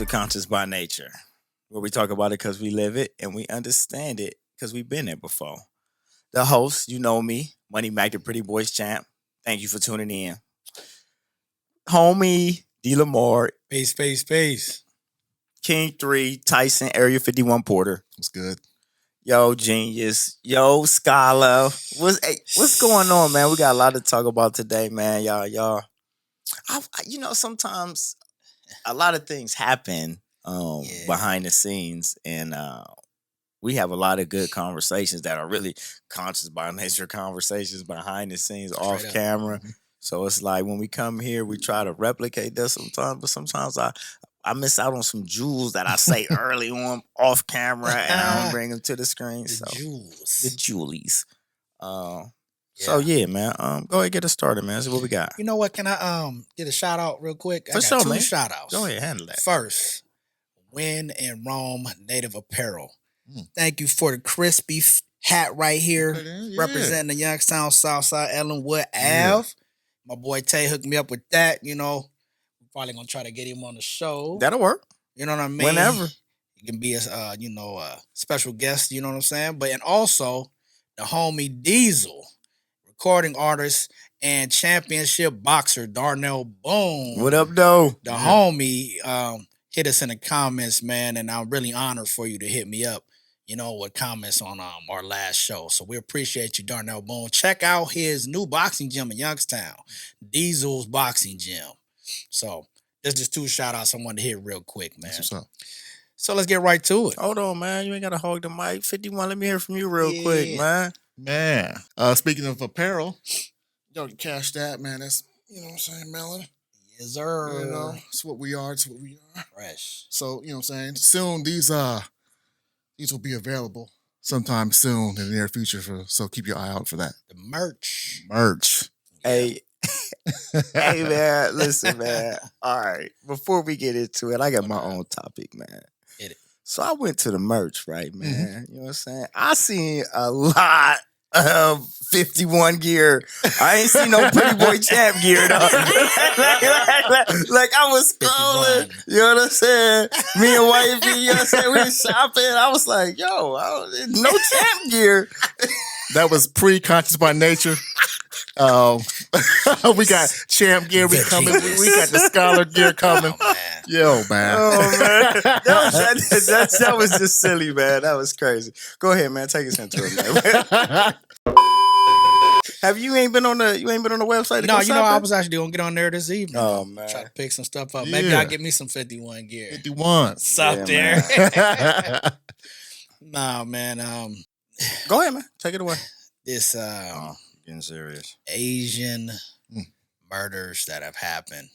to Conscious by Nature, where we talk about it because we live it and we understand it because we've been there before. The host, you know me, Money Mac, the Pretty Boys Champ. Thank you for tuning in. Homie, D. Lamar, Peace. King 3, Tyson, Area 51 Porter. What's good? Yo, Genius. Yo, Scholar. What's going on, man? We got a lot to talk about today, man. Y'all. Sometimes a lot of things happen behind the scenes, and we have a lot of good conversations that are really conscious by nature conversations behind the scenes, off camera. Mm-hmm. So it's like when we come here, we try to replicate that sometimes, but sometimes I miss out on some jewels that I say early on off camera, and I don't bring them to the screen. The jewelies. So yeah, man. Go ahead, get us started, man. See what we got. You know what? Can I get a shout out real quick? For sure, man. 2 shout outs. Go ahead, handle that. First, Win and Rome Native Apparel. Thank you for the crispy hat right here, representing the Youngstown Southside Ellenwood Ave. My boy Tay hooked me up with that. You know, we're probably gonna try to get him on the show. That'll work. You know what I mean? Whenever. He can be a special guest. You know what I'm saying? But and also the homie Diesel, recording artist and championship boxer Darnell Boone. What up, though? The homie hit us in the comments, man, and I'm really honored for you to hit me up, with comments on our last show. So we appreciate you, Darnell Boone. Check out his new boxing gym in Youngstown, Diesel's Boxing Gym. So there's just 2 shout outs I wanted to hit real quick, man. That's what's up. So let's get right to it. Hold on, man. You ain't got to hog the mic. 51, let me hear from you real quick, man. Man. Speaking of apparel, y'all can cash that, man. That's, what I'm saying, Melon? Yes, sir. It's what we are. It's what we are. Fresh. So, what I'm saying? Soon, these will be available sometime soon in the near future. So keep your eye out for that. The merch. Hey, hey, man. Listen, man. All right. Before we get into it, I got my own topic, man. Hit it. So I went to the merch, right, man? Mm-hmm. You know what I'm saying? I seen a lot of 51 gear. I ain't seen no Pretty Boy Champ gear, though. like I was scrolling, you know what I'm saying? Me and wifey, you know what I'm saying? We was shopping. I was like, yo, no champ gear. That was pre-Conscious by Nature. We got champ gear coming. We got the scholar gear coming. Oh, man. Yo, man. Oh, man. That was just silly, man. That was crazy. Go ahead, man. Take us into it, man. Have you ain't been on the website? No, I was actually gonna get on there this evening. Oh, man. Try to pick some stuff up. Maybe I'll get me some 51 gear. 51. It's out there. Nah, man. Go ahead, man. Take it away. This getting serious. Asian murders that have happened.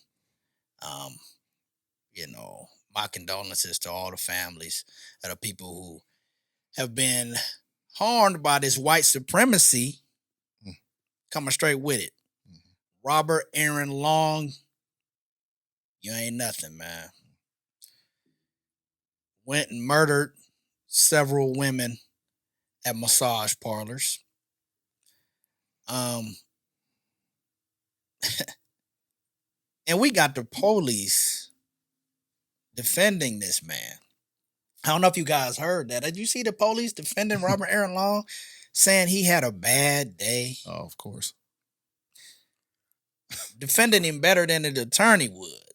My condolences to all the families of the people who have been harmed by this white supremacy. Coming straight with it. Robert Aaron Long, you ain't nothing, man. Went and murdered several women at massage parlors. And we got the police defending this man. I don't know if you guys heard that. Did you see the police defending Robert Aaron Long, saying he had a bad day? Oh, of course. Defending him better than an attorney would.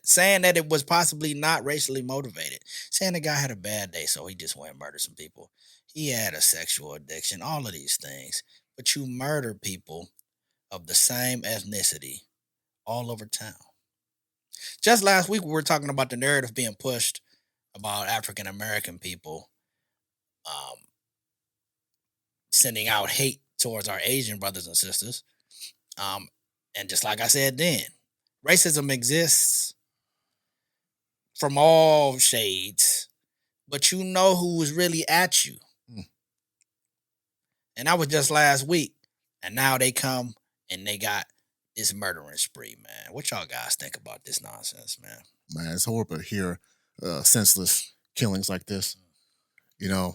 Saying that it was possibly not racially motivated. Saying the guy had a bad day, so he just went and murdered some people. He had a sexual addiction, all of these things. But you murder people of the same ethnicity all over town. Just last week, we were talking about the narrative being pushed about African-American people sending out hate towards our Asian brothers and sisters. And just like I said then, racism exists from all shades, but you know who is really at you. And that was just last week. And now they come and they got this murdering spree, man. What y'all guys think about this nonsense, man? Man, it's horrible to hear senseless killings like this. To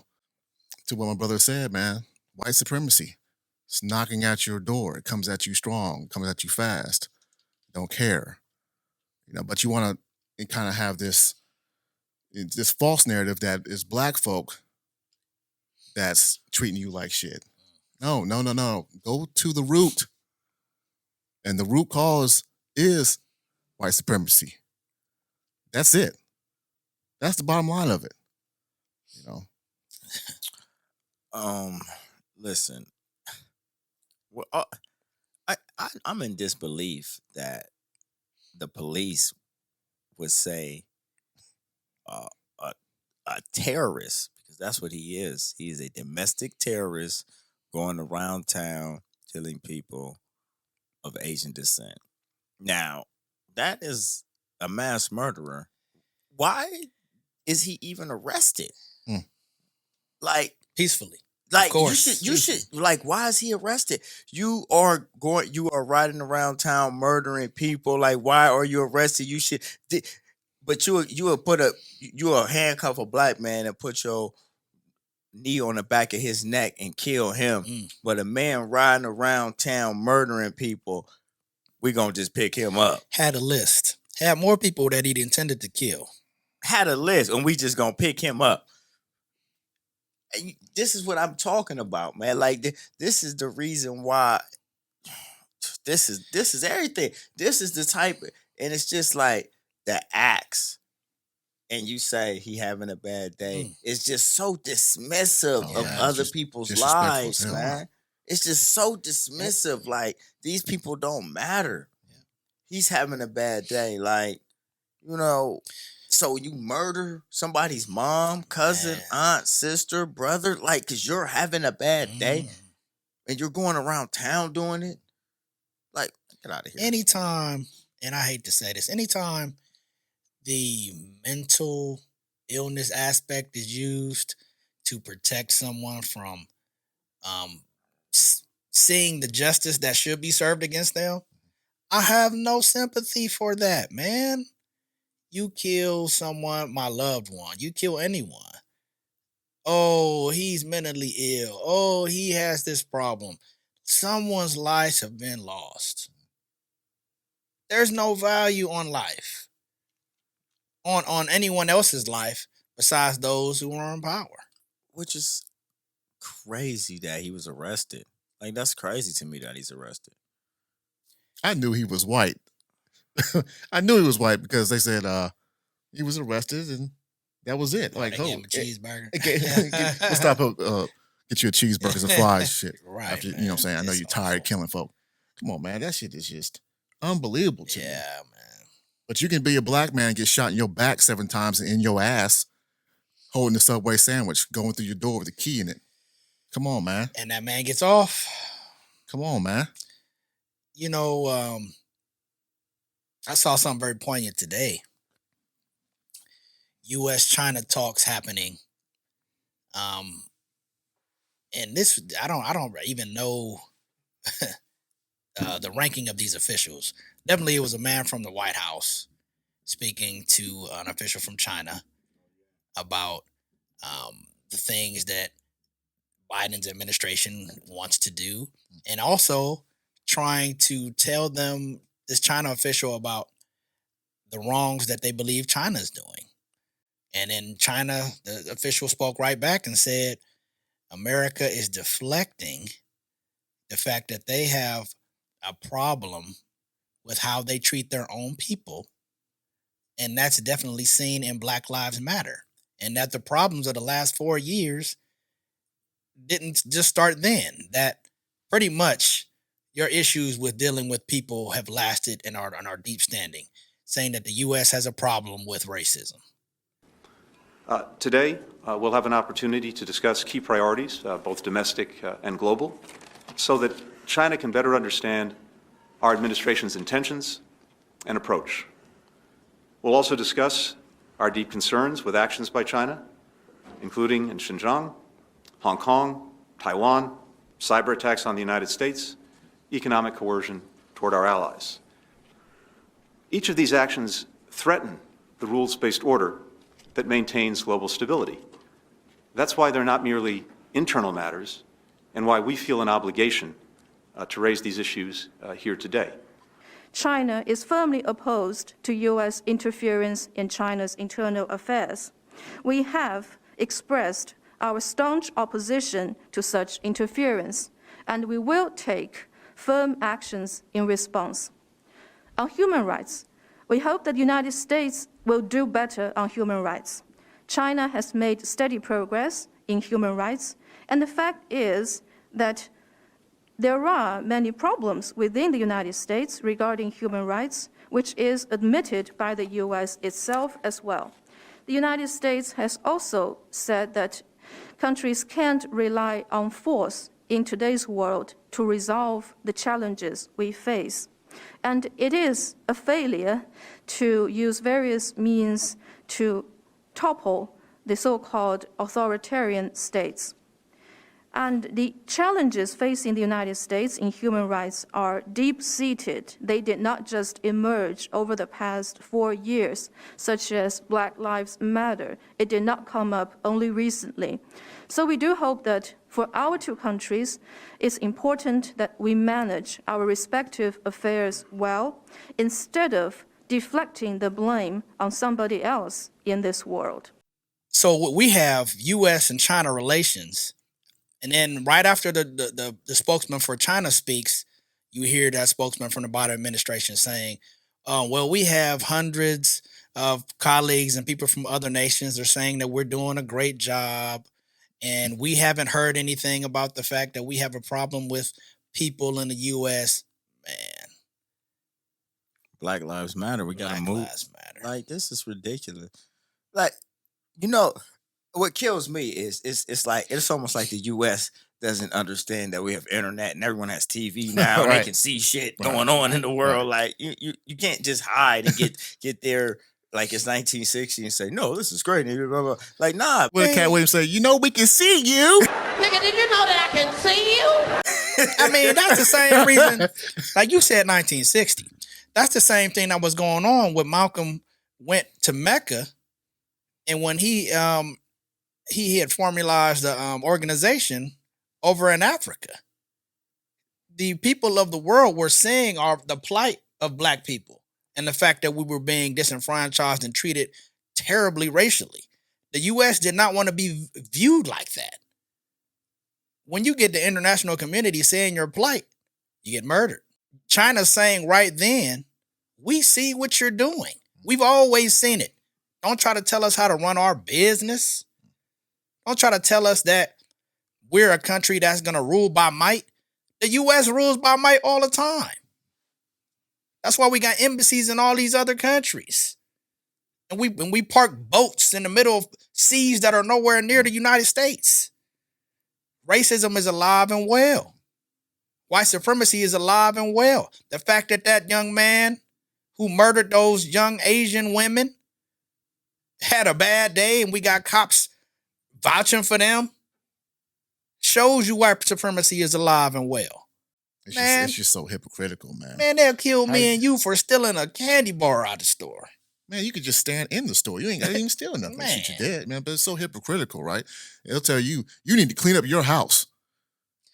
what my brother said, man, white supremacy. It's knocking at your door. It comes at you strong. It comes at you fast. Don't care. But you want to and kind of have this false narrative that is black folk that's treating you like shit. No. Go to the root. And the root cause is white supremacy. That's it. That's the bottom line of it. Listen. Well, I'm in disbelief that the police would say a terrorist, because that's what he is. He is a domestic terrorist going around town killing people of Asian descent. Now, that is a mass murderer. Why is he even arrested? Like, peacefully. Like, of course. you should like, why is he arrested? You are riding around town murdering people. Like, why are you arrested? You should, but you will handcuff a black man and put your knee on the back of his neck and kill him. But a man riding around town murdering people, we gonna just pick him up. Had a list. Had more people that he'd intended to kill. Had a list, and we just gonna pick him up. This is what I'm talking about, man. Like, this is the reason why. This is everything. This is the type, and it's just like the acts. And you say he having a bad day. It's just so dismissive of other people's lives, man. It's just so dismissive. Like, these people don't matter. He's having a bad day. Like, so you murder somebody's mom, cousin, aunt, sister, brother, like, because you're having a bad day and you're going around town doing it? Like, get out of here. Anytime, and I hate to say this, anytime the mental illness aspect is used to protect someone from seeing the justice that should be served against them, I have no sympathy for that, man. You kill someone, my loved one. You kill anyone. Oh, he's mentally ill. Oh, he has this problem. Someone's lives have been lost. There's no value on life, on anyone else's life besides those who are in power. Which is crazy that he was arrested. Like, that's crazy to me that he's arrested. I knew he was white. I knew he was white because they said he was arrested and that was it. Like, gave him a cheeseburger. Let's stop. Get you a cheeseburger and fries, shit. Right. After, you know what I'm saying? I know you're tired of killing folk. Come on, man. That shit is just unbelievable to me. Yeah, man. But you can be a black man and get shot in your back 7 times and in your ass, holding the Subway sandwich, going through your door with a key in it. Come on, man. And that man gets off. Come on, man. I saw something very poignant today. U.S.-China talks happening. And this, I don't even know the ranking of these officials. Definitely, it was a man from the White House speaking to an official from China about the things that Biden's administration wants to do, and also trying to tell them, this China official, about the wrongs that they believe China is doing. And in China, the official spoke right back and said, America is deflecting the fact that they have a problem with how they treat their own people. And that's definitely seen in Black Lives Matter. And that the problems of the last 4 years didn't just start then. That pretty much your issues with dealing with people have lasted and are deep standing, saying that the U.S. has a problem with racism. Today, we'll have an opportunity to discuss key priorities, both domestic and global, so that China can better understand our administration's intentions and approach. We'll also discuss our deep concerns with actions by China, including in Xinjiang, Hong Kong, Taiwan, cyber attacks on the United States, economic coercion toward our allies. Each of these actions threaten the rules-based order that maintains global stability. That's why they're not merely internal matters, and why we feel an obligation to raise these issues here today. China is firmly opposed to U.S. interference in China's internal affairs. We have expressed our staunch opposition to such interference, and we will take firm actions in response. On human rights, we hope that the United States will do better on human rights. China has made steady progress in human rights, and the fact is that there are many problems within the United States regarding human rights, which is admitted by the U.S. itself as well. The United States has also said that countries can't rely on force in today's world to resolve the challenges we face. And it is a failure to use various means to topple the so-called authoritarian states. And the challenges facing the United States in human rights are deep-seated. They did not just emerge over the past 4 years, such as Black Lives Matter. It did not come up only recently. So we do hope that for our two countries, it's important that we manage our respective affairs well, instead of deflecting the blame on somebody else in this world. So we have U.S. and China relations. And then right after the spokesman for China speaks, you hear that spokesman from the Biden administration saying, well, we have hundreds of colleagues and people from other nations. They're saying that we're doing a great job. And we haven't heard anything about the fact that we have a problem with people in the U.S. Man. Black Lives Matter. We got to move. Black Lives Matter. Like, this is ridiculous. Like, you know, what kills me is it's like it's almost like the U.S. doesn't understand that we have internet and everyone has TV now and they can see shit going on in the world. Like you can't just hide and get there like it's 1960 and say, no, this is great. Blah, blah, blah. Like, nah. Well, Cat Williams say, you know, we can see you. Nigga, did you know that I can see you? I mean, that's the same reason. Like you said, 1960. That's the same thing that was going on when Malcolm went to Mecca, and when he had formalized the organization over in Africa. The people of the world were seeing the plight of Black people and the fact that we were being disenfranchised and treated terribly racially. The U.S. did not want to be viewed like that. When you get the international community saying your plight, you get murdered. China's saying right then, we see what you're doing. We've always seen it. Don't try to tell us how to run our business. Don't try to tell us that we're a country that's going to rule by might. The U.S. rules by might all the time. That's why we got embassies in all these other countries. And we park boats in the middle of seas that are nowhere near the United States. Racism is alive and well. White supremacy is alive and well. The fact that that young man who murdered those young Asian women had a bad day and we got cops vouching for them shows you white supremacy is alive and well. It's just so hypocritical, man. Man, they'll kill me and you for stealing a candy bar out of the store. Man, you could just stand in the store. You ain't got to even steal nothing. That's what you did, man. But it's so hypocritical, right? It'll tell you, you need to clean up your house.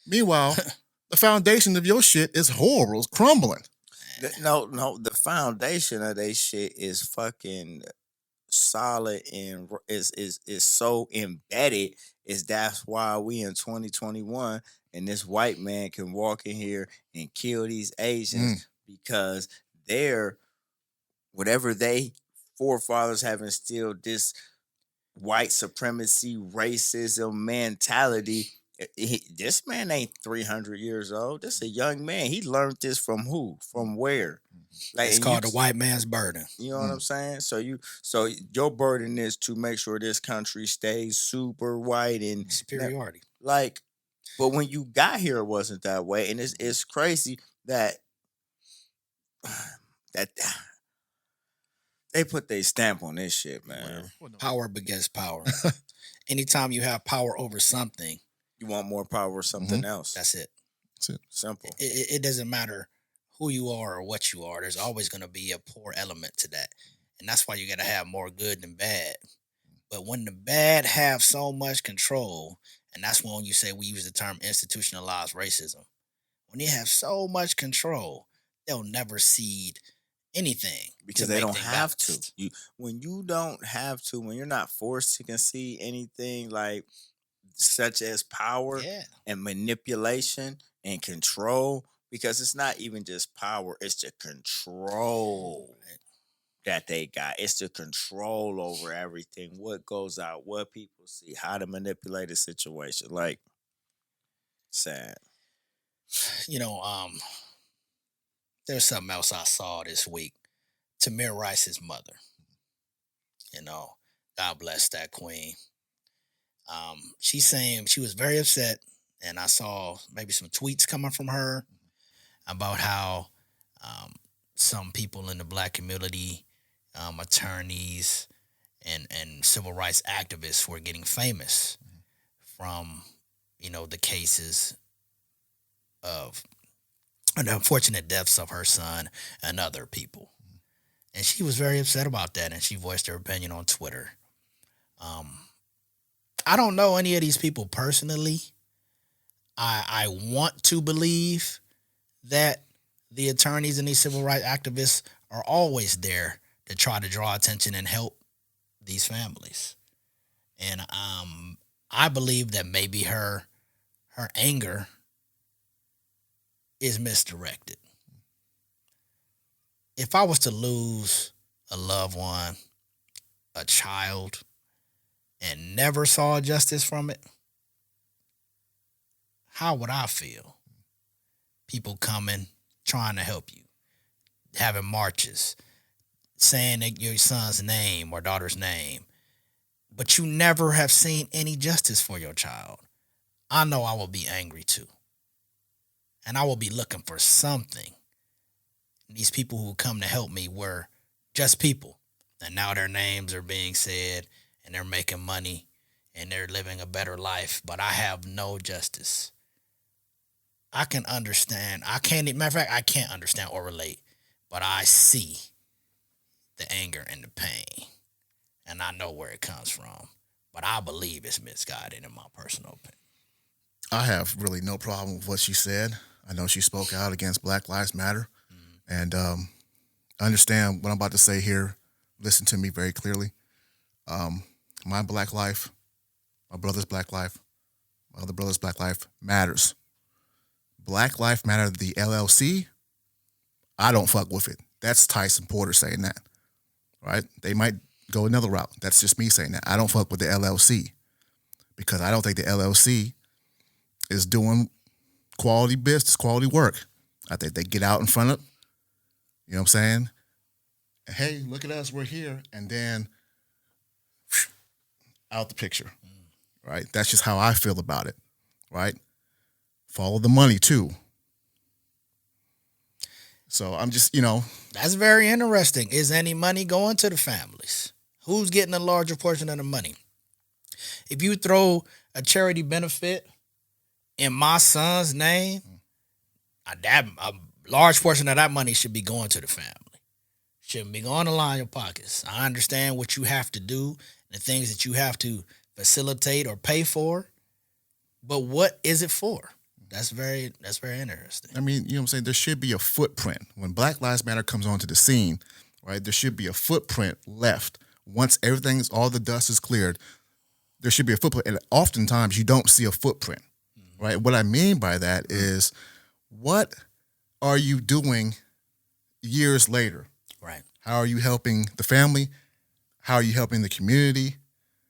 Meanwhile, the foundation of your shit is horrible. It's crumbling. No, the foundation of they shit is fucking solid and is so embedded. That's why we in 2021 and this white man can walk in here and kill these Asians because they're whatever they forefathers have instilled this white supremacy, racism mentality. This man ain't 300 years old. This a young man. He learned this from who? From where? Like, it's called the white man's burden. You know what I'm saying? So your burden is to make sure this country stays super white and superiority. Like, but when you got here, it wasn't that way, and it's crazy that they put their stamp on this shit, man. Power begets power. Anytime you have power over something, you want more power over something else. That's it. Simple. It doesn't matter who you are or what you are. There's always going to be a poor element to that. And that's why you got to have more good than bad. But when the bad have so much control, and that's when you say we use the term institutionalized racism. When you have so much control they'll never cede anything because to they make don't things have balanced. to. When you don't have to, when you're not forced to concede anything like such as power Yeah. and manipulation and control, because it's not even just power, it's the control that they got. It's the control over everything, what goes out, what people see, how to manipulate a situation. Like, sad. You know, there's something else I saw this week. Tamir Rice's mother. You know, God bless that queen. She's saying she was very upset, and I saw maybe some tweets coming from her about how some people in the black community, attorneys and civil rights activists were getting famous from, you know, the cases of the unfortunate deaths of her son and other people. And she was very upset about that, and she voiced her opinion on Twitter. I don't know any of these people personally. I want to believe that the attorneys and these civil rights activists are always there to try to draw attention and help these families. And I believe that maybe her anger is misdirected. If I was to lose a loved one, a child, and never saw justice from it, how would I feel? People coming, trying to help you, having marches, saying that your son's name or daughter's name, but you never have seen any justice for your child. I know I will be angry too. And I will be looking for something. These people who come to help me were just people. And now their names are being said and they're making money and they're living a better life, but I have no justice. I can understand. Matter of fact, I can't understand or relate, but I see the anger and the pain, and I know where it comes from. But I believe it's misguided, in my personal opinion. I have really no problem with what she said. I know she spoke out against Black Lives Matter, and understand what I'm about to say here. Listen to me very clearly. My black life, my brother's black life, my other brother's black life matters. Black Lives Matter, the LLC, I don't fuck with it. That's Tyson Porter saying that, right? They might go another route. That's just me saying that. I don't fuck with the LLC because I don't think the LLC is doing quality business, quality work. I think they get out in front of, you know what I'm saying? Hey, look at us, we're here. And then out the picture, right? That's just how I feel about it, right? Follow the money too. So I'm just, That's very interesting. Is any money going to the families? Who's getting a larger portion of the money? If you throw a charity benefit in my son's name, a large portion of that money should be going to the family. Shouldn't be going to line your pockets. I understand what you have to do, the things that you have to facilitate or pay for, but what is it for? That's very interesting. I mean, you know what I'm saying? There should be a footprint. When Black Lives Matter comes onto the scene, right, there should be a footprint left. Once all the dust is cleared, there should be a footprint. And oftentimes you don't see a footprint, right? What I mean by that is, what are you doing years later? Right. How are you helping the family? How are you helping the community?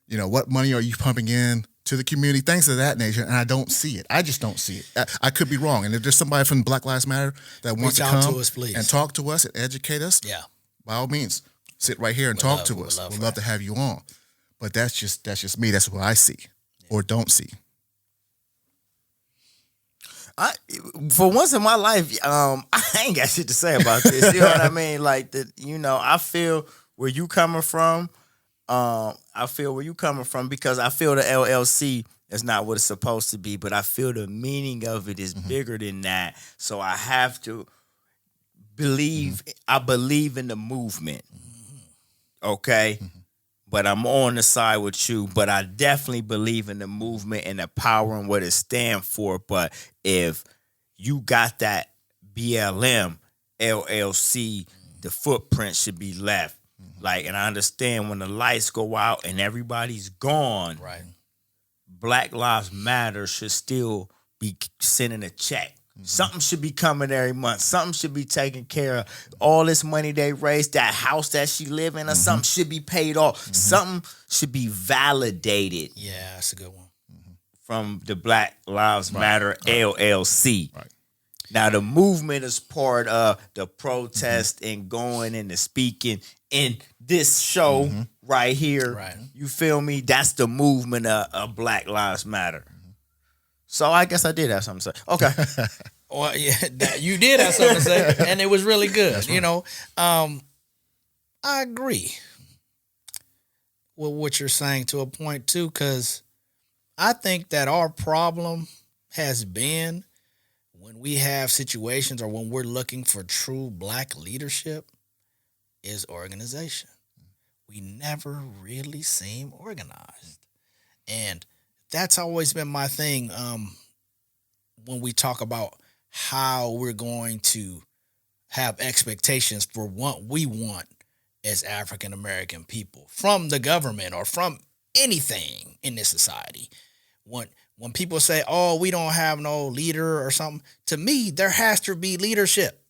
What money are you pumping in to the community? Things of that nature. And I don't see it. I just don't see it. I could be wrong. And if there's somebody from Black Lives Matter that wants to come to us, please, and talk to us and educate us, yeah, by all means, sit right here and talk to us. We'd love to have you on. But that's just me. That's what I see or don't see. For once in my life, I ain't got shit to say about this. You know what I mean? Like I feel where you coming from. Because I feel the LLC is not what it's supposed to be, but I feel the meaning of it is bigger than that. So I have to believe. I believe in the movement. Okay. But I'm on the side with you. But I definitely believe in the movement and the power and what it stands for. But if you got that BLM, LLC, the footprint should be left. Like, and I understand when the lights go out and everybody's gone, Right. Black Lives Matter should still be sending a check. Something should be coming every month. Something should be taken care of. All this money they raised, that house that she live in, or something should be paid off. Something should be validated. Yeah, that's a good one. From the Black Lives Matter LLC. Right. Now the movement is part of the protest and going and the speaking in this show right here. Right. You feel me? That's the movement of Black Lives Matter. So I guess I did have something to say. Okay. Well, yeah, you did have something to say, and it was really good. You know, I agree with what you're saying to a point too, because I think that our problem has been when we have situations or when we're looking for true Black leadership is organization. We never really seem organized, and that's always been my thing when we talk about how we're going to have expectations for what we want as African American people from the government or from anything in this society. When people say, oh, we don't have no leader or something, to me, there has to be leadership.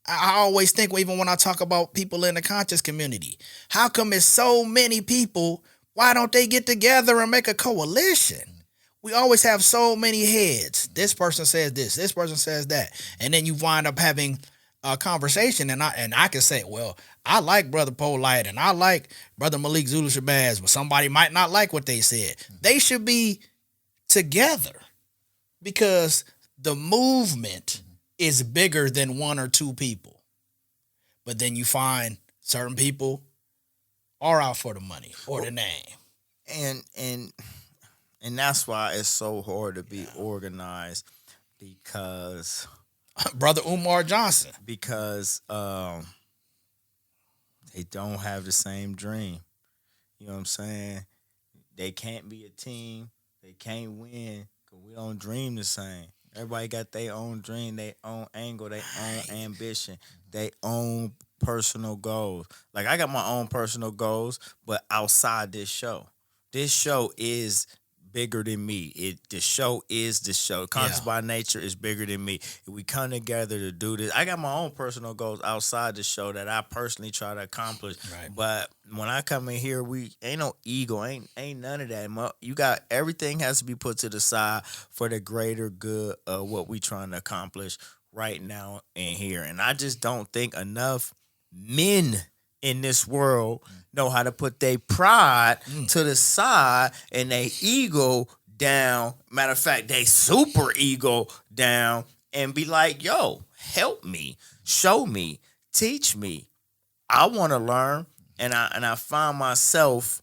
I always think, even when I talk about people in the conscious community, how come it's so many people? Why don't they get together and make a coalition? We always have so many heads. This person says this person says that. And then you wind up having a conversation, and I can say, well, I like Brother Polite and I like Brother Malik Zulu Shabazz, but somebody might not like what they said. They should be together because the movement is bigger than one or two people. But then you find certain people are out for the money or the name. And that's why it's so hard to be organized, because Brother Umar Johnson. Because they don't have the same dream. You know what I'm saying? They can't be a team. They can't win because we don't dream the same. Everybody got their own dream, their own angle, their own ambition, their own personal goals. Like, I got my own personal goals, but outside this show. This show is bigger than me. The show is the show. Conscious by Nature is bigger than me. If we come together to do this, I got my own personal goals outside the show that I personally try to accomplish. Right. But when I come in here, we ain't no ego, ain't none of that. You got everything has to be put to the side for the greater good of what we trying to accomplish right now and here. And I just don't think enough men in this world know how to put their pride to the side and their ego down. Matter of fact, they super ego down and be like, yo, help me, show me, teach me. I want to learn. And I find myself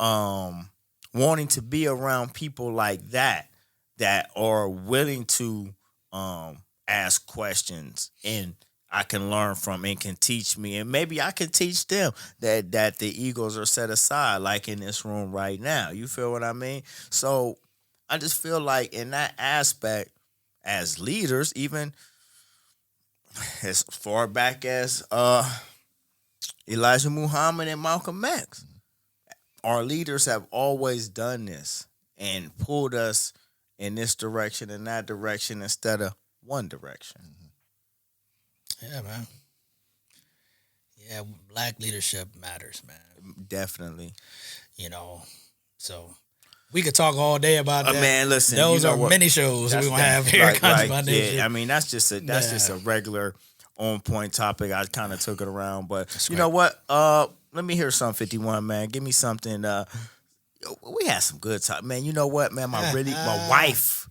wanting to be around people like that are willing to ask questions and I can learn from and can teach me, and maybe I can teach them that the egos are set aside, like in this room right now. You feel what I mean? So I just feel like in that aspect, as leaders, even as far back as Elijah Muhammad and Malcolm X, our leaders have always done this and pulled us in this direction and that direction instead of one direction. Yeah, man. Yeah, Black leadership matters, man. Definitely. You know, so we could talk all day about that. Man, listen, those you know are what? many shows That's we're gonna have here. Yeah, I mean that's just a regular on point topic. I kind of took it around, but know what? Let me hear something, 51, man. Give me something. We had some good time, man. You know what, man? My wife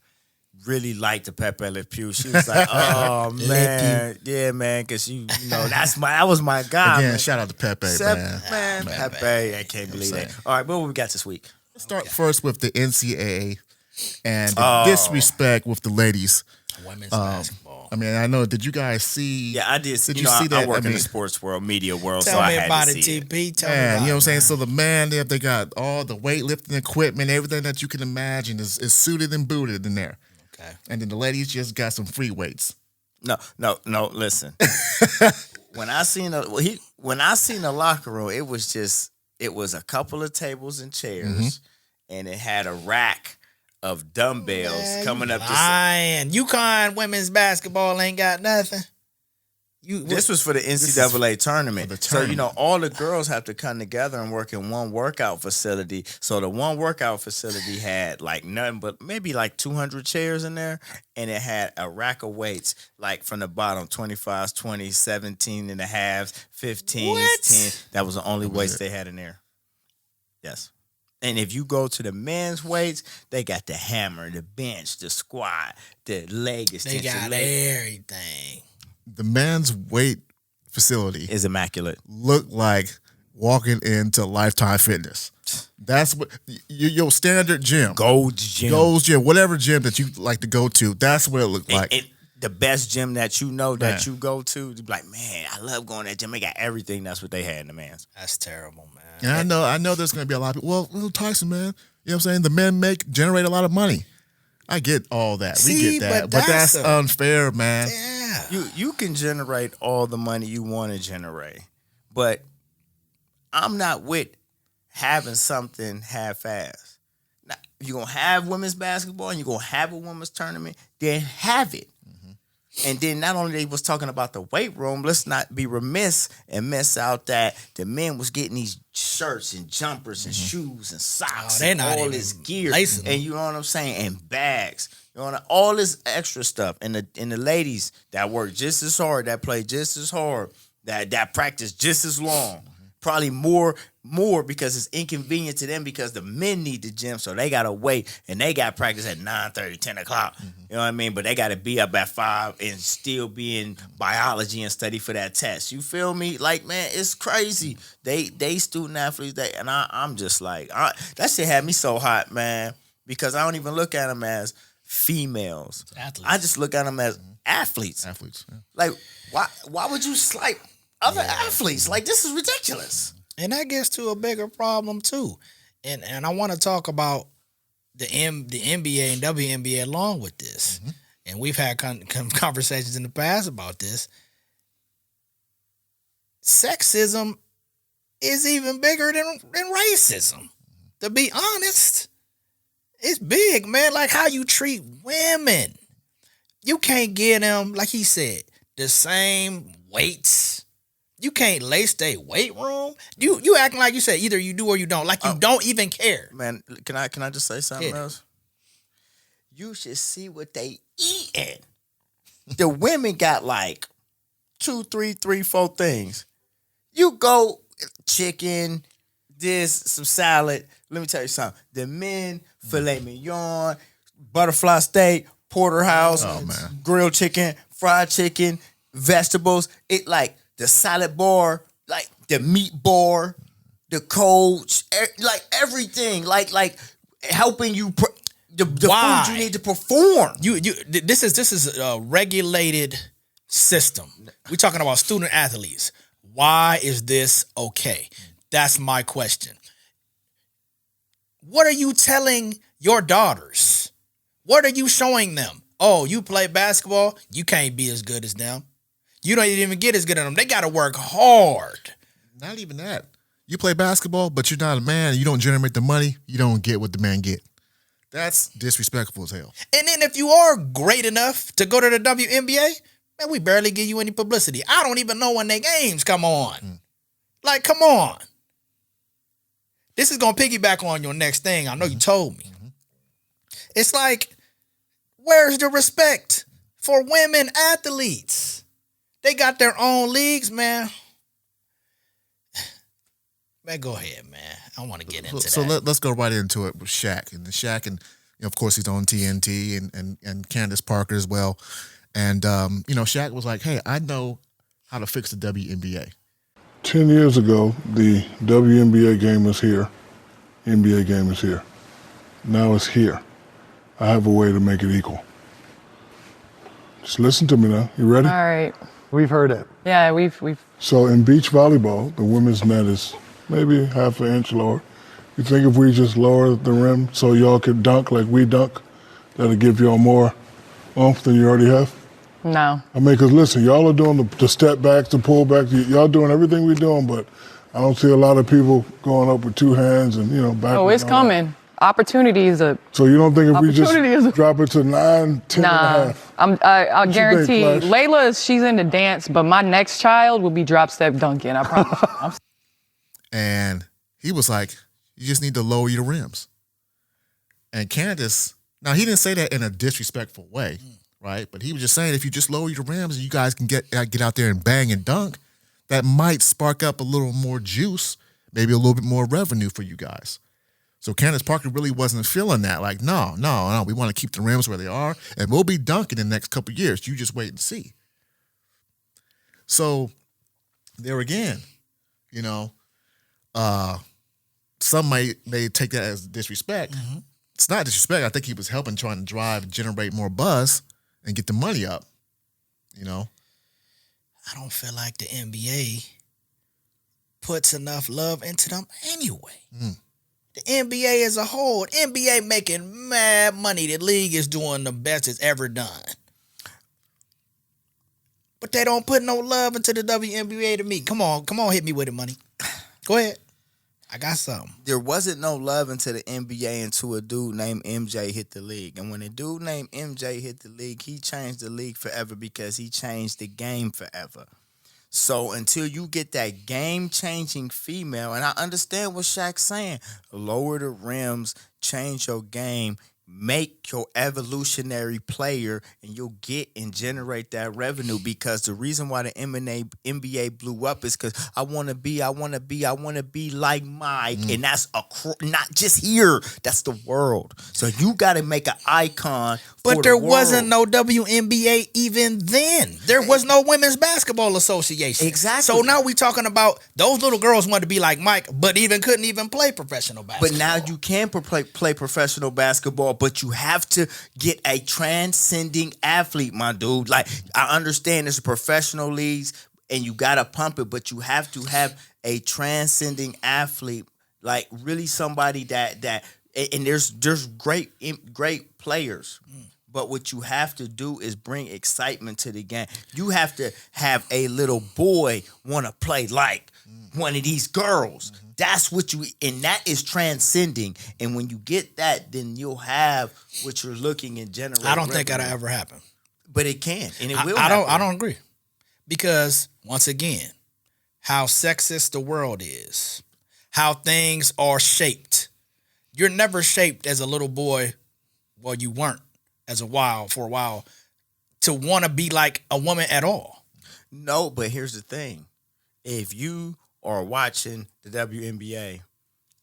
really liked the Pepe Le Pew. She was like, "Oh man, yeah, man," because you know that was my guy. Again, man. shout out to Pepe, man. Pepe, I can't believe that. All right, what we got this week? Let's start first with the NCAA and the disrespect with the ladies. Women's basketball. I mean, I know. Did you guys see? Yeah, I did. Did you see that? I work in the sports world, media world, Tell so I me had about to it, see TP. Tell Man, me about you know what I'm it, saying? man. So the man there, they got all the weightlifting equipment, everything that you can imagine is suited and booted in there. Okay. And then the ladies just got some free weights. No. Listen, when I seen the locker room, it was a couple of tables and chairs, and it had a rack of dumbbells coming up. UConn women's basketball ain't got nothing. This was for the NCAA tournament. So, all the girls have to come together and work in one workout facility. So the one workout facility had like nothing but maybe like 200 chairs in there. And it had a rack of weights, like from the bottom, 25s, 20s, 17 and a halves, 15s, 10. That was the only weights they had in there. Yes. And if you go to the men's weights, they got the hammer, the bench, the squat, the leg extension. They got everything. The men's weight facility is immaculate. Look like walking into Lifetime Fitness. That's what your standard gym, Gold's Gym, whatever gym that you like to go to. That's what it looked like. The best gym that you know that you go to, you be like, man, I love going to that gym. They got everything. That's what they had in the men's. That's terrible, man. And I know there's going to be a lot of people. Well, Little Tyson, man, you know what I'm saying? The men generate a lot of money. I get all that. We get that. But that's unfair, man. Yeah. You can generate all the money you want to generate. But I'm not with having something half-assed. Now, if you're going to have women's basketball and you're going to have a women's tournament, then have it. And then not only they was talking about the weight room, let's not be remiss and miss out that the men was getting these shirts and jumpers and shoes and socks and all this gear. And you know what I'm saying? And bags. You know, all this extra stuff. And the ladies that work just as hard, that play just as hard, that practice just as long. Probably more because it's inconvenient to them because the men need the gym, so they got to wait, and they got practice at 9:30, 10 o'clock. You know what I mean? But they got to be up at 5 and still be in biology and study for that test. You feel me? Like, man, it's crazy. They student athletes, and I'm just like, that shit had me so hot, man, because I don't even look at them as females. Athletes. I just look at them as athletes. Athletes. Yeah. Like, why would you slight other athletes? Like, this is ridiculous. And that gets to a bigger problem too. And I want to talk about the NBA and WNBA along with this. And we've had conversations in the past about this. Sexism is even bigger than racism. To be honest, it's big, man. Like how you treat women. You can't get them, like he said, the same weights. You can't lace their weight room. You acting like you said either you do or you don't. Like you don't even care. Man, can I just say something else? You should see what they eating. The women got like 2, 3, 4 things. You go chicken, some salad. Let me tell you something. The men, filet mignon, butterfly steak, porterhouse, grilled chicken, fried chicken, vegetables. It like the salad bar, like the meat bar, the coach, like everything, like helping you the food you need to perform. This is a regulated system. We're talking about student athletes. Why is this okay? That's my question. What are you telling your daughters? What are you showing them? Oh, you play basketball, you can't be as good as them. You don't even get as good as them. They got to work hard. Not even that. You play basketball, but you're not a man. You don't generate the money. You don't get what the man get. That's disrespectful as hell. And then if you are great enough to go to the WNBA, man, we barely give you any publicity. I don't even know when their games come on. Like, come on. This is going to piggyback on your next thing. I know you told me. It's like, where's the respect for women athletes? They got their own leagues, man. Man, go ahead, man. I want to get into that. So let's go right into it with Shaq. And Shaq, and of course, he's on TNT and Candace Parker as well. And, Shaq was like, hey, I know how to fix the WNBA. 10 years ago, the WNBA game was here. NBA game is here. Now it's here. I have a way to make it equal. Just listen to me now. You ready? All right. We've heard it. Yeah, we've. So in beach volleyball, the women's net is maybe half an inch lower. You think if we just lower the rim so y'all could dunk like we dunk, that'll give y'all more oomph than you already have? No. I mean, because listen, y'all are doing the step backs, the pull back. Y'all doing everything we're doing, but I don't see a lot of people going up with two hands and, back. Oh, it's coming. Opportunity is a. So you don't think if we just drop it to 9, 10 and a half? I guarantee. think, Flash? Layla, she's into dance, but my next child will be drop step dunking. I promise. And he was like, you just need to lower your rims. And Candace, now he didn't say that in a disrespectful way, right? But he was just saying if you just lower your rims and you guys can get out there and bang and dunk, that might spark up a little more juice, maybe a little bit more revenue for you guys. So Candace Parker really wasn't feeling that. Like, no, we want to keep the rims where they are, and we'll be dunking in the next couple of years. You just wait and see. So there again, some may take that as disrespect. Mm-hmm. It's not disrespect. I think he was helping, trying to generate more buzz and get the money up, I don't feel like the NBA puts enough love into them anyway. The NBA as a whole, the NBA making mad money. The league is doing the best it's ever done. But they don't put no love into the WNBA to me. Come on, hit me with it, money. Go ahead. I got something. There wasn't no love into the NBA until a dude named MJ hit the league. And when a dude named MJ hit the league, he changed the league forever because he changed the game forever. So until you get that game-changing female, and I understand what Shaq's saying, lower the rims, change your game, make your evolutionary player, and you'll get and generate that revenue. Because the reason why the NBA blew up is because I want to be like Mike, and that's not just here, that's the world. So you got to make an icon. But there wasn't no WNBA even then. There was no Women's Basketball Association. Exactly. So now we talking about those little girls wanted to be like Mike, but couldn't even play professional basketball. But now you can play professional basketball, but you have to get a transcending athlete, my dude. Like, I understand it's professional leagues and you got to pump it, but you have to have a transcending athlete, like really somebody that and there's great players. But what you have to do is bring excitement to the game. You have to have a little boy want to play like one of these girls. That's what and that is transcending. And when you get that, then you'll have what you're looking and generate. I don't think that'll ever happen. But it can, and it will. I don't agree. Because once again, how sexist the world is, how things are shaped. You're never shaped as a little boy. Well, you weren't for a while to want to be like a woman at all. No, but here's the thing. If you are watching the WNBA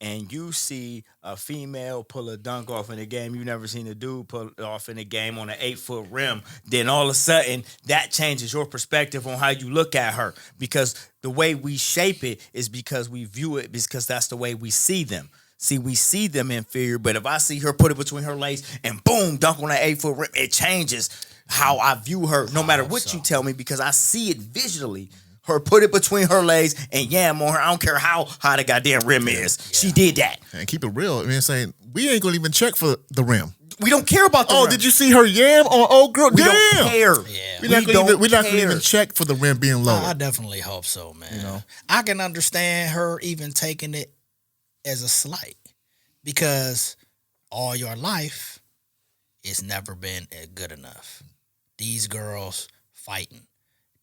and you see a female pull a dunk off in a game, you've never seen a dude pull it off in a game on an 8-foot rim, then all of a sudden that changes your perspective on how you look at her. Because the way we shape it is because we view it because that's the way we see them. See, we see them inferior, but if I see her put it between her legs and boom, dunk on an 8-foot rim, it changes how I view her, no matter what you tell me, because I see it visually. Her put it between her legs and yam on her. I don't care how high the goddamn rim is. Yeah. She did that. And keep it real. I mean, saying we ain't gonna even check for the rim. We don't care about the rim. Did you see her yam on old girl? We Damn. don't care. Yeah. We're not gonna even check for the rim being low. I definitely hope so, man. I can understand her even taking it as a slight. Because all your life, it's never been good enough. These girls fighting.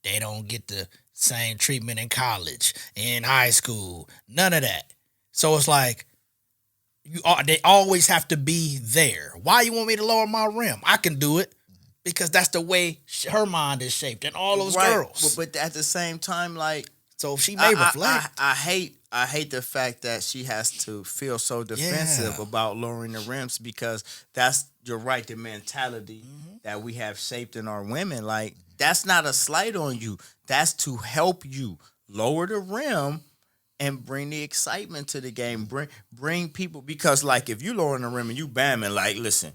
They don't get the same treatment in college, in high school, none of that. So it's like, they always have to be there. Why you want me to lower my rim? I can do it because that's the way her mind is shaped and all those girls. But at the same time, like, so she may reflect. I hate the fact that she has to feel so defensive about lowering the rims because you're right, the mentality that we have shaped in our women. Like, that's not a slight on you. That's to help you lower the rim and bring the excitement to the game. Bring people, because like if you lowering the rim and you bamming, like, listen,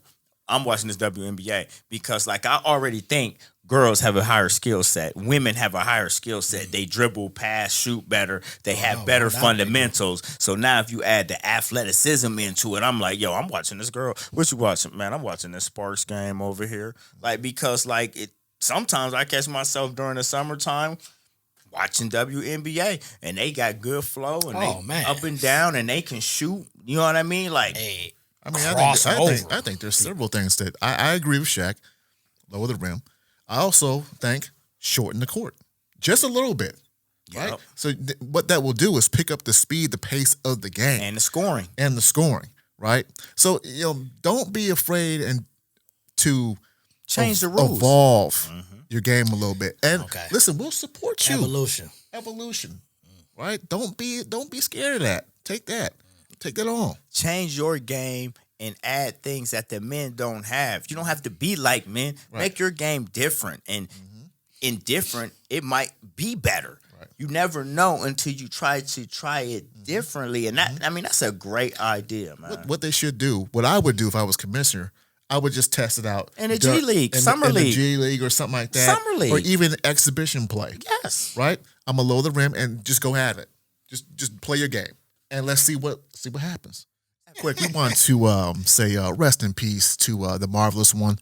I'm watching this WNBA because like I already think girls have a higher skill set. Women have a higher skill set. They dribble, pass, shoot better. They have better fundamentals. So now if you add the athleticism into it, I'm like, yo, I'm watching this girl. What you watching, man? I'm watching this Sparks game over here. Like, because like sometimes I catch myself during the summertime watching WNBA, and they got good flow, and they up and down, and they can shoot. You know what I mean? Like, I mean, I think there's several things that I agree with Shaq. Lower the rim. I also think shorten the court just a little bit. Right. So what that will do is pick up the speed, the pace of the game, and the scoring, Right. So don't be afraid to change the rules, evolve your game a little bit. And listen, we'll support you. Evolution. Right. Don't be scared of that. Take that on. Change your game and add things that the men don't have. You don't have to be like men. Right. Make your game different, and indifferent, it might be better. Right. You never know until you try it differently. And that, I mean, that's a great idea, man. What they should do, what I would do if I was commissioner, I would just test it out in the G League, Summer League, the G League or something like that, Summer League, or even exhibition play. Yes, right. I'm gonna lower the rim and just go at it. Just play your game, and let's see what happens. Quick, we want to say rest in peace to the marvelous one,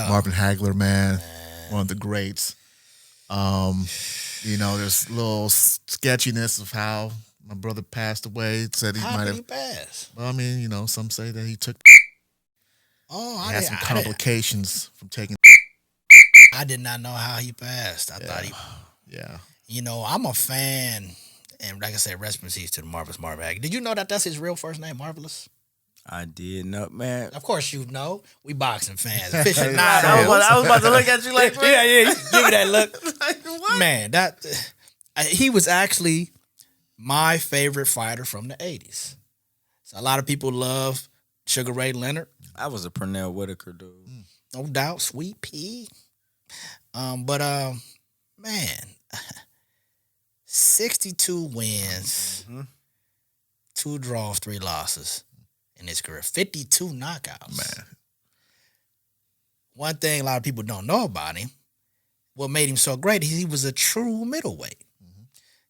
Marvin Hagler, man, one of the greats. There's a little sketchiness of how my brother passed away. Said he might have. He passed? Well, I mean, some say that he took. I had some complications from taking. I did not know how he passed. I thought he. Yeah. I'm a fan, and like I said, rest in peace to the marvelous Marvin Hagler. Did you know that that's his real first name, Marvelous? I did not, man. Of course you know. We boxing fans. I was about to look at you like, yeah. Give me that look. Like, what? Man, he was actually my favorite fighter from the 80s. So a lot of people love Sugar Ray Leonard. I was a Pernell Whitaker dude. No doubt, Sweet Pea. Man, 62 wins, 2 draws, 3 losses in his career. 52 knockouts. Man. One thing a lot of people don't know about him, what made him so great, he was a true middleweight.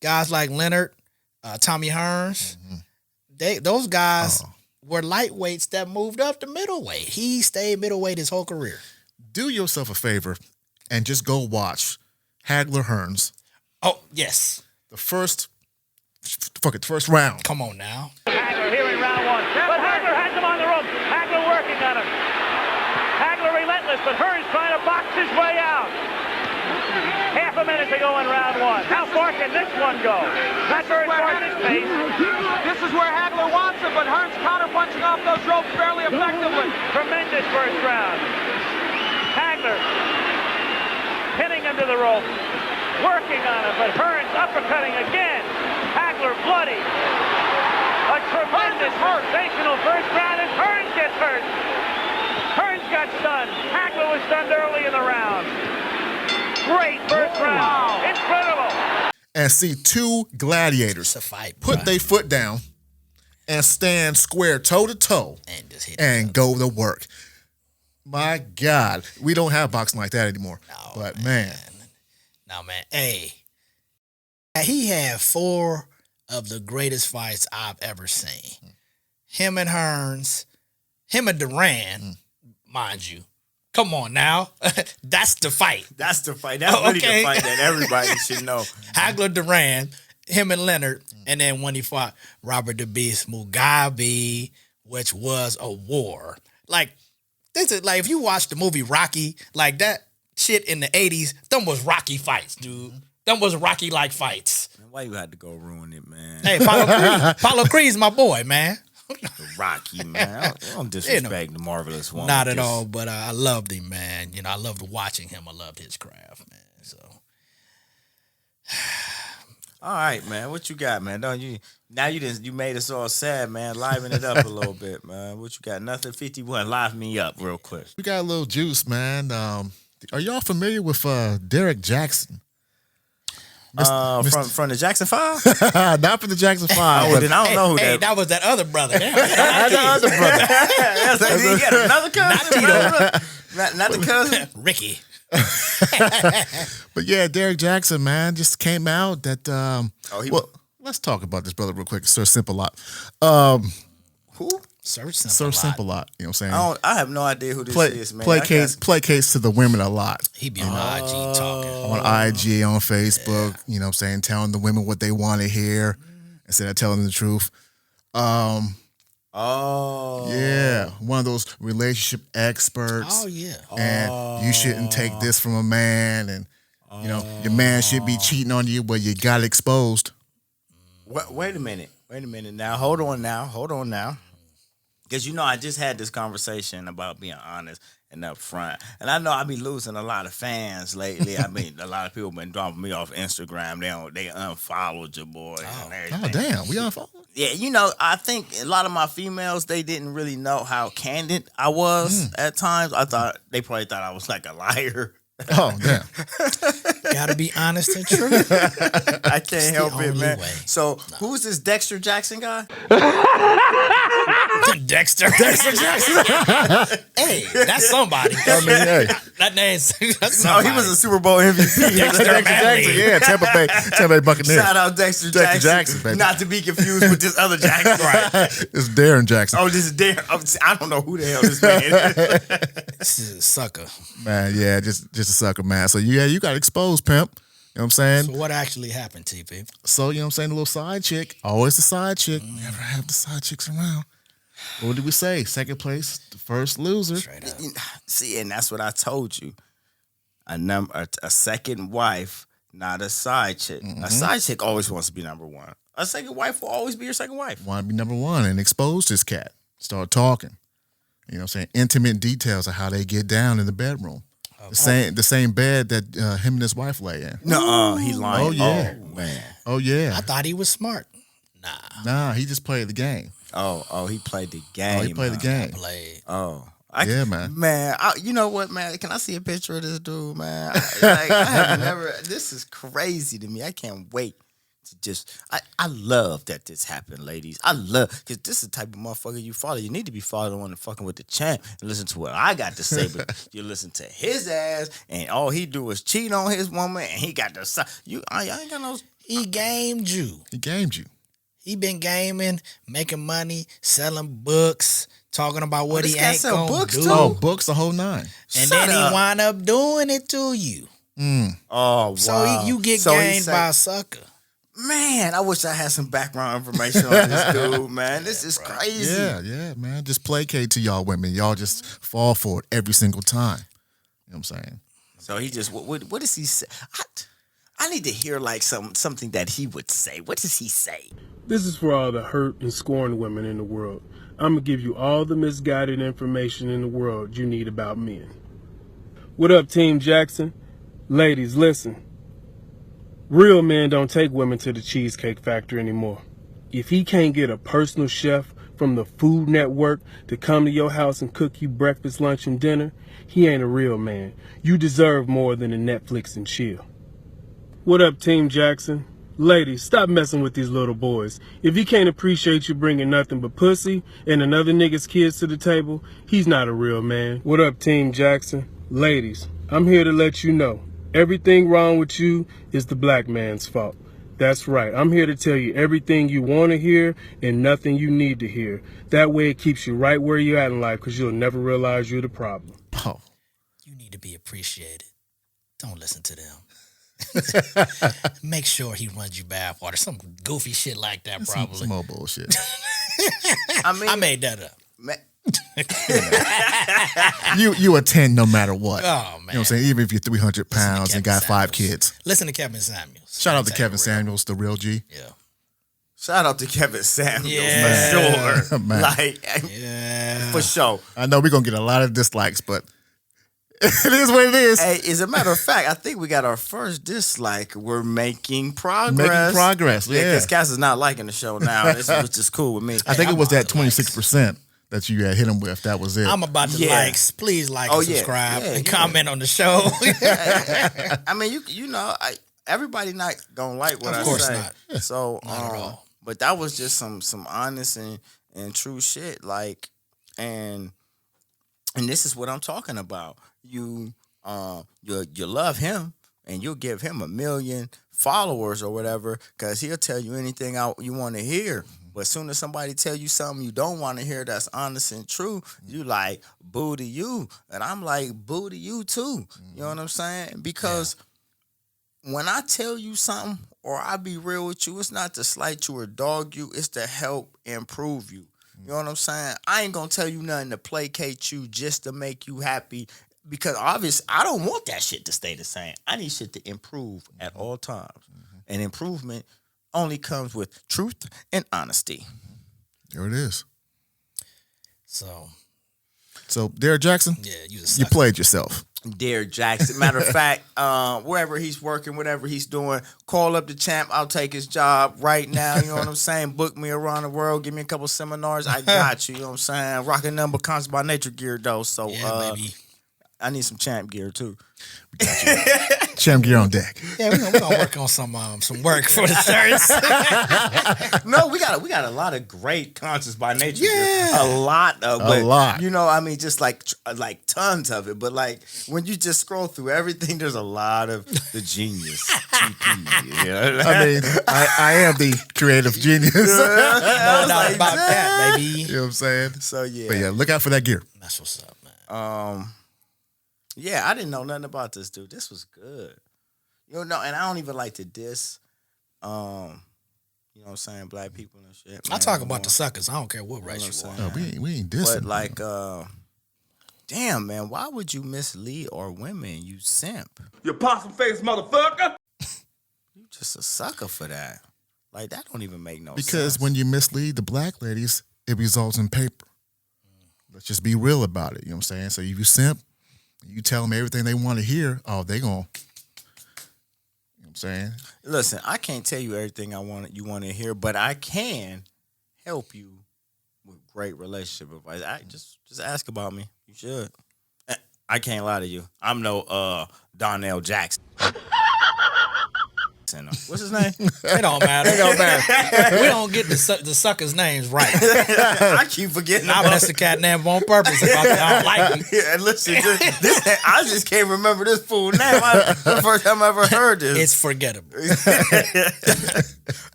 Guys like Leonard, Tommy Hearns, those guys were lightweights that moved up to middleweight. He stayed middleweight his whole career. Do yourself a favor and just go watch Hagler Hearns. Oh, yes. The first round. Come on now. Hagler here in round 1. But Hagler has him on the rope. Hagler working on him. Hagler relentless, but Hearns trying to box his way out. Half a minute to go in round 1. How far can this one go? Not very far this pace. This is where Hagler wants it, but Hearns counter-punching off those ropes fairly effectively. Tremendous first round. Hagler pinning him to the rope. Working on him, but Hearns uppercutting again. Hagler bloody. A tremendous, sensational first round, and Hearns gets hurt. Hearns got stunned. Hagler was stunned early in the round. Great first round. Incredible. And see 2 gladiators put their foot down and stand square toe-to-toe and go to work. My God, we don't have boxing like that anymore. No, but man. No, man. Hey, he had 4 of the greatest fights I've ever seen. Him and Hearns, him and Duran, mind you. Come on now. That's the fight. That's the fight. That's really the fight that everybody should know. Hagler Duran, him and Leonard, and then when he fought Robert the Beast Mugabe, which was a war. Like, this is like if you watch the movie Rocky, like that shit in the 80s, them was Rocky fights, dude. Them was Rocky-like fights. Why you had to go ruin it, man? Hey, Paulo Creed's my boy, man. Rocky, man. I don't disrespect the marvelous one. Not at all, but I loved him, man. I loved watching him. I loved his craft, man. So, all right, man. What you got, man? Don't you? Now you made us all sad, man. Liven it up a little bit, man. What you got? Nothing 51. Liven me up real quick. We got a little juice, man. Are y'all familiar with Derrick Jaxn? From the Jackson 5? Not from the Jackson 5. Oh, then I don't know who that. That was that other brother. That's the other brother. You got another cousin? Not Tito. Not the cousin? Ricky. But yeah, Derrick Jaxn, man, just came out that. Let's talk about this brother real quick. Sir Simple Lot. Who? Search Simp Search a Simp a lot. lot. You know what I'm saying? I have no idea who this is, man. Placates to the women a lot. He be on IG talking. On IG, on Facebook, you know what I'm saying? Telling the women what they want to hear instead of telling them the truth. Yeah, one of those relationship experts. Oh, yeah. And you shouldn't take this from a man, and you know your man should be cheating on you, but you got exposed. Wait a minute. Now, hold on now. Because, you know, I just had this conversation about being honest and upfront. And I know I be losing a lot of fans lately. I mean, a lot of people been dropping me off Instagram. They unfollowed your boy and everything. Oh, damn. We unfollowed? Yeah, you know, I think a lot of my females, they didn't really know how candid I was at times. They probably thought I was like a liar. Oh, damn. Gotta be honest and true. I can't help it, man. So, who's this Dexter Jackson guy? Dexter Jackson. Hey, that's somebody. I mean, hey. That name's he was a Super Bowl MVP. Dexter Jackson, yeah, Tampa Bay Buccaneers. Shout out Dexter Jackson, baby. not to be confused with this other Jackson. Right. It's Darren Jackson. Oh, this is Darren. I don't know who the hell this man is. This is a sucker. Man, yeah, just a sucker, man. So, yeah, you got exposed, pimp. You know what I'm saying? So what actually happened, TP? So, you know what I'm saying? The little side chick. Always the side chick. Never have the side chicks around. What did we say? Second place, the first loser. Straight up. See, and that's what I told you. A second wife, not a side chick. A side chick always wants to be number one. A second wife will always be your second wife. Want to be number one and expose this cat. Start talking. You know what I'm saying? Intimate details of how they get down in the bedroom. The same bed that him and his wife lay in. No, he lying. Oh, yeah. Oh, man. Oh, yeah. I thought he was smart. Nah, he just played the game. Oh, he played the game. Oh, he played the game. Yeah, man. Man, you know what, man? Can I see a picture of this dude, man? I have never. This is crazy to me. I can't wait to just. I love that this happened, ladies. I love because this is the type of motherfucker you follow. You need to be following and fucking with the champ and listen to what I got to say. But you listen to his ass, and all he do is cheat on his woman, and he got the I ain't got no. He gamed you. He gamed you. He been gaming, making money, selling books, talking about what he ain't gonna books do. too? Oh, books the whole nine. And then he wind up doing it to you. Oh, wow. So you get gamed by a sucker. Man, I wish I had some background information on this dude, man. This is crazy. Yeah, man. Just placate to y'all women. Y'all just fall for it every single time. You know what I'm saying? So he just, what does he say? I need to hear like something that he would say. What does he say? This is for all the hurt and scorned women in the world. I'm going to give you all the misguided information in the world you need about men. What up, Team Jackson? Ladies, listen. Real men don't take women to the Cheesecake Factory anymore. If he can't get a personal chef from the Food Network to come to your house and cook you breakfast, lunch, and dinner, he ain't a real man. You deserve more than a Netflix and chill. What up, Team Jackson? Ladies, stop messing with these little boys. If he can't appreciate you bringing nothing but pussy and another nigga's kids to the table, he's not a real man. What up, Team Jackson? Ladies, I'm here to let you know, everything wrong with you is the black man's fault. That's right. I'm here to tell you everything you want to hear and nothing you need to hear. That way it keeps you right where you're at in life because you'll never realize you're the problem. Oh. You need to be appreciated. Don't listen to them. Make sure he runs you bathwater. Some goofy shit like that, probably. Some more bullshit. I made that up. You attend no matter what. Oh, man. You know what I'm saying? Even if you're 300 pounds and got 5 kids. Listen to Kevin Samuels. Shout out to Kevin Samuels, the real G. Yeah. Shout out to Kevin Samuels, Yeah. for sure. Man. Like, for sure. I know we're going to get a lot of dislikes, but it is what it is. Hey, as a matter of fact, I think we got our first dislike. We're making progress. Making progress, yeah. Because Cass is not liking the show now. This is just cool with me. I think it was that 26% that you had hit him with. That was it. I'm about to likes. Please like and subscribe and comment on the show. I mean, you know, everybody not gonna like what I say. Of course not. So, not at all. But that was just some honest and true shit. Like, and this is what I'm talking about. You love him and you'll give him 1 million followers or whatever because he'll tell you anything you want to hear. But as soon as somebody tell you something you don't want to hear that's honest and true, you like, boo to you. And I'm like, boo to you too. You know what I'm saying? Because when I tell you something or I be real with you, it's not to slight you or dog you. It's to help improve you. You know what I'm saying? I ain't going to tell you nothing to placate you just to make you happy. Because obviously, I don't want that shit to stay the same. I need shit to improve at all times. And improvement only comes with truth and honesty. There it is. So, Derrick Jaxn, you played yourself. Derrick Jaxn. Matter of fact, wherever he's working, whatever he's doing, call up the champ. I'll take his job right now. You know what I'm saying? Book me around the world. Give me a couple seminars. I got you. You know what I'm saying? Rocking number ConsciousByNature gear, though. So, baby. I need some champ gear, too. Champ gear on deck. Yeah, we're gonna work on some work for the shirts. No, we got a lot of great ConsciousByNature gear. Yeah. A lot. lot. You know, I mean, just like tons of it. But like when you just scroll through everything, there's a lot of the genius. TP, you know? I mean, I am the creative genius. No doubt about that, baby. You know what I'm saying? So yeah. But yeah, look out for that gear. That's what's up, man. Yeah, I didn't know nothing about this dude. This was good. You know, and I don't even like to diss, you know what I'm saying, black people and shit. I talk about the suckers. I don't care what race you are. Oh, we ain't dissing. But like, damn, man, why would you mislead our women, you simp? You possum face motherfucker. You just a sucker for that. Like, that don't even make no sense. Because when you mislead the black ladies, it results in paper. Let's just be real about it. You know what I'm saying? So if you simp, you tell them everything they want to hear, they going to, you know what I'm saying? Listen, I can't tell you everything you want to hear, but I can help you with great relationship advice. Just ask about me. You should. I can't lie to you. I'm no Donnell Jackson. What's his name? It don't matter. It don't matter. We don't get the suckers' names right. I keep forgetting. I messed the cat name on purpose. If I don't like him. Yeah, listen, I just can't remember this fool name. The first time I ever heard this. It's forgettable.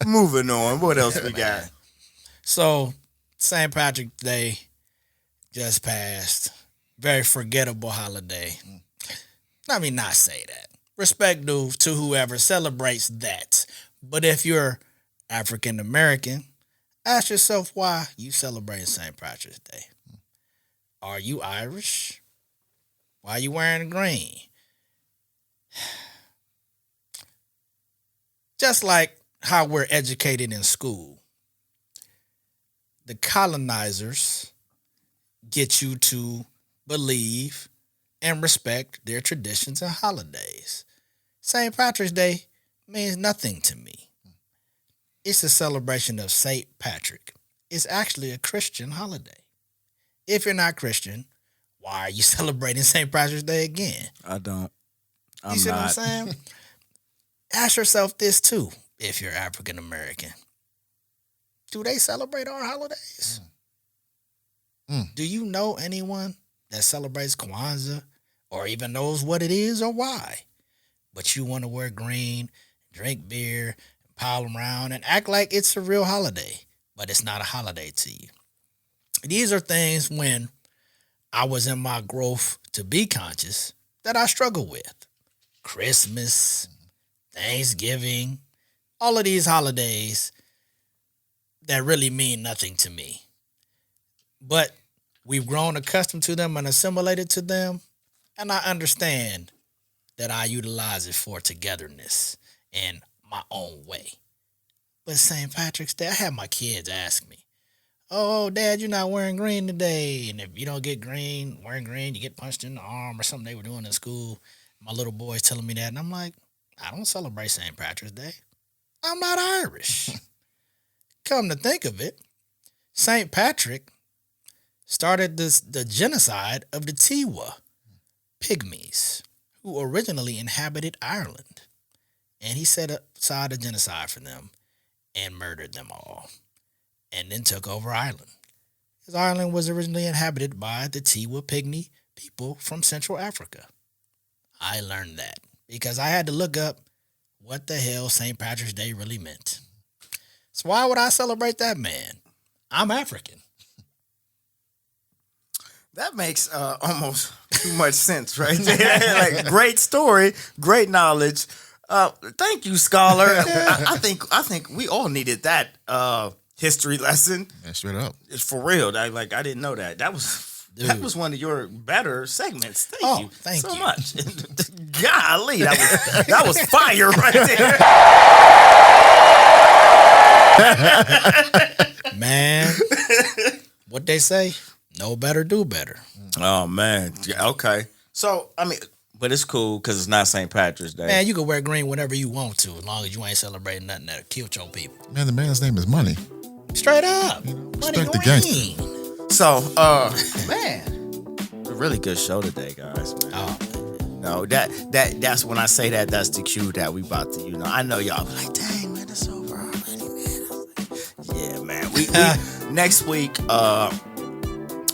Moving on. What else we got? So, St. Patrick's Day just passed. Very forgettable holiday. Let me not say that. Respect due to whoever celebrates that. But if you're African American, ask yourself why you celebrate St. Patrick's Day. Are you Irish? Why are you wearing green? Just like how we're educated in school, the colonizers get you to believe and respect their traditions and holidays. St. Patrick's Day means nothing to me. It's a celebration of St. Patrick. It's actually a Christian holiday. If you're not Christian, why are you celebrating St. Patrick's Day again? I don't. You see what I'm saying? Ask yourself this too, if you're African American. Do they celebrate our holidays? Do you know anyone that celebrates Kwanzaa or even knows what it is or why? But you want to wear green, drink beer, and pile them around and act like it's a real holiday, but it's not a holiday to you. These are things when I was in my growth to be conscious that I struggle with. Christmas, Thanksgiving, all of these holidays that really mean nothing to me. But we've grown accustomed to them and assimilated to them, and I understand that I utilize it for togetherness in my own way. But St. Patrick's Day, I had my kids ask me, "Oh, Dad, you're not wearing green today. And if you don't get wearing green, you get punched in the arm," or something they were doing in school. My little boy's telling me that, and I'm like, I don't celebrate St. Patrick's Day. I'm not Irish. Come to think of it, St. Patrick started the genocide of the Tiwa Pygmies, who originally inhabited Ireland. And he set aside a genocide for them and murdered them all. And then took over Ireland. Because Ireland was originally inhabited by the Tiwa Pygmy people from Central Africa. I learned that because I had to look up what the hell St. Patrick's Day really meant. So why would I celebrate that man? I'm African. That makes almost too much sense, right there. Like, great story, great knowledge. Thank you, scholar. I think we all needed that history lesson. Man, straight up. It's for real. I didn't know that. That was one of your better segments. Thank you so much. Golly, that was fire right there. Man, what they say? Know better, do better. Oh man. Okay. So I mean, but it's cool because it's not St. Patrick's Day. Man, you can wear green whenever you want to, as long as you ain't celebrating nothing that'll kill your people. Man, the man's name is Money. Straight up. Money respect the gangster. So, man, a really good show today, guys. Man. Oh. No, that's when I say that's the cue that we about to, I know y'all be like, dang, man, it's over already, man. Yeah, man. We next week,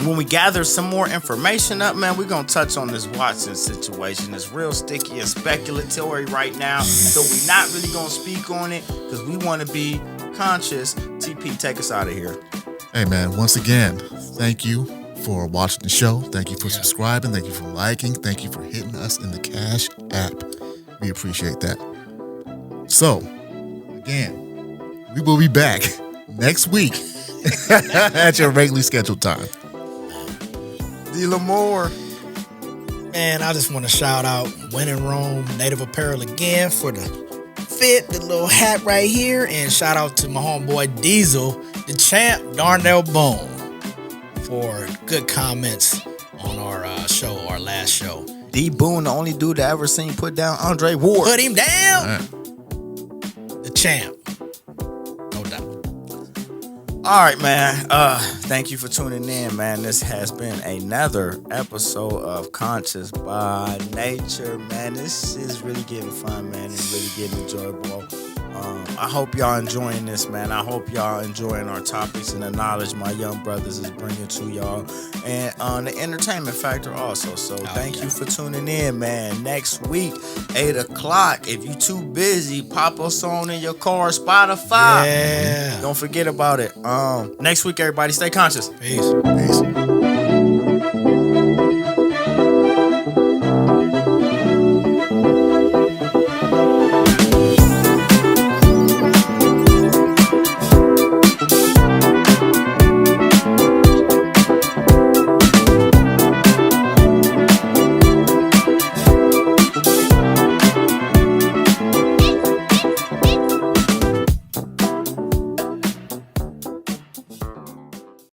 when we gather some more information up, man, we're going to touch on this Watson situation. It's real sticky and speculatory right now, so we're not really going to speak on it because we want to be conscious. TP, take us out of here. Hey, man, once again, thank you for watching the show. Thank you for subscribing. Thank you for liking. Thank you for hitting us in the Cash app. We appreciate that. So, again, we will be back next week at your regularly scheduled time. D. Lamore. Man, I just want to shout out When in Rome Native Apparel again for the fit, the little hat right here, and shout out to my homeboy Diesel, the champ, Darnell Boone, for good comments on our show, our last show. D. Boone, the only dude I ever seen put down Andre Ward. Put him down. The champ. No doubt. All right, man. Thank you for tuning in, man. This has been another episode of Conscious by Nature, man. This is really getting fun, man, and really getting enjoyable. I hope y'all enjoying this, man. I hope y'all enjoying our topics and the knowledge my young brothers is bringing to y'all, and the entertainment factor also. So thank you for tuning in, man. Next week, 8 o'clock. If you too busy, pop us on in your car, Spotify. Yeah. Don't forget about it. Next week, everybody, stay conscious. Peace.